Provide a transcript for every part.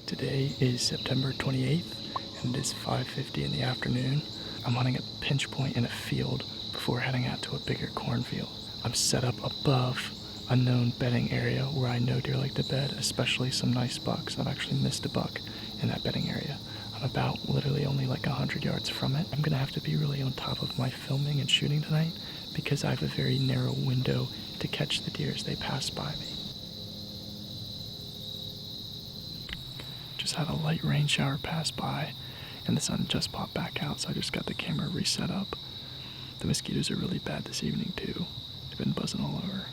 Today is September 28th and it is 5:50 in the afternoon. I'm hunting a pinch point in a field before heading out to a bigger cornfield. I'm set up above a known bedding area where I know deer like to bed, especially some nice bucks. I've actually missed a buck in that bedding area. I'm about literally only like 100 yards from it. I'm gonna have to be really on top of my filming and shooting tonight because I have a very narrow window to catch the deer as they pass by me. Just had a light rain shower pass by and the sun just popped back out, so I just got the camera reset up. The mosquitoes are really bad this evening too. They've been buzzing all over.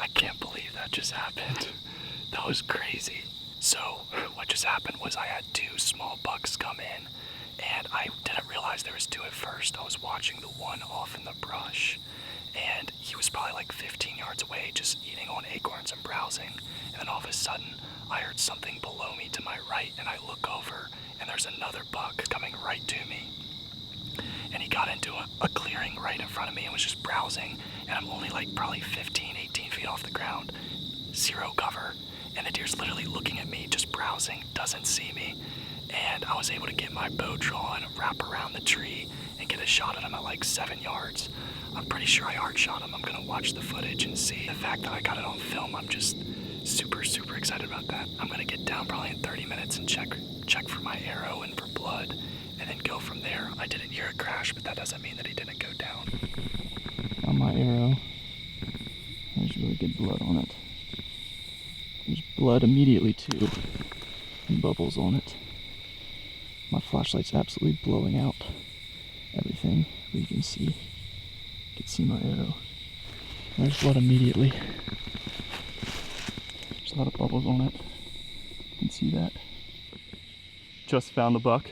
I can't believe that just happened. That was crazy. So, what just happened was I had two small bucks come in, and I didn't realize there was two at first. I was watching the one off in the brush, and he was probably like 15 yards away just eating on acorns and browsing, and then all of a sudden, I heard something below me to my right, and I look over, and there's another buck coming right to me. And he got into a clearing right in front of me and was just browsing, and I'm only like probably 15, 18 feet off the ground, zero cover, and the deer's literally looking at me, just browsing, doesn't see me, and I was able to get my bow drawn, wrap around the tree, and get a shot at him at like 7 yards. I'm pretty sure I hard shot him. I'm gonna watch the footage and see. The fact that I got it on film, I'm just super excited about that. I'm gonna get down probably in 30 minutes and check for my arrow and for blood, and then go from there. I didn't hear a crash, but that doesn't mean that he didn't go down. On my arrow, there's really good blood on it. There's blood immediately too, and bubbles on it. My flashlight's absolutely blowing out everything, but you can see my arrow. There's blood immediately. There's a lot of bubbles on it. You can see that. Just found the buck,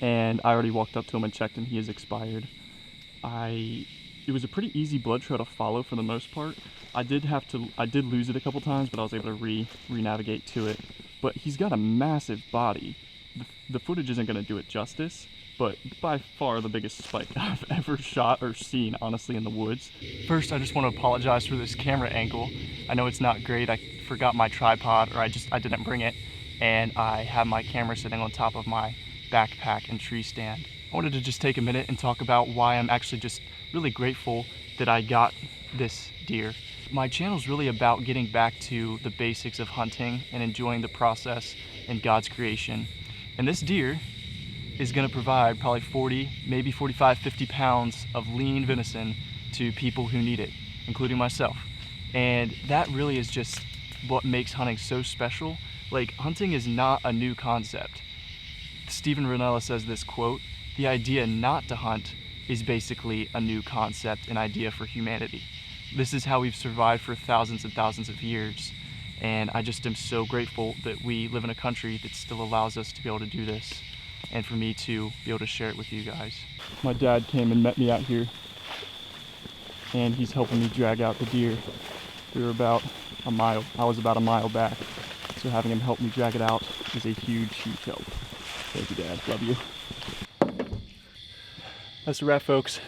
and I already walked up to him and checked him. He is expired. I it was a pretty easy blood trail to follow for the most part. I did lose it a couple times, but I was able to re-navigate to it. But he's got a massive body. The footage isn't going to do it justice, but by far the biggest spike I've ever shot or seen, honestly, in the woods. First, I just want to apologize for this camera angle. I know it's not great. I forgot my tripod, or I didn't bring it, and I have my camera sitting on top of my backpack and tree stand. I wanted to just take a minute and talk about why I'm actually just really grateful that I got this deer. My channel's really about getting back to the basics of hunting and enjoying the process and God's creation. And this deer is gonna provide probably 40, maybe 45, 50 pounds of lean venison to people who need it, including myself. And that really is just what makes hunting so special. Like, hunting is not a new concept. Steven Rinella says this quote, "The idea not to hunt is basically a new concept, an idea for humanity." This is how we've survived for thousands and thousands of years. And I just am so grateful that we live in a country that still allows us to be able to do this, and for me to be able to share it with you guys. My dad came and met me out here, and he's helping me drag out the deer. We were about a mile, I was about a mile back, so having him help me drag it out is a huge, huge help. Thank you, Dad. Love you. That's a wrap, folks.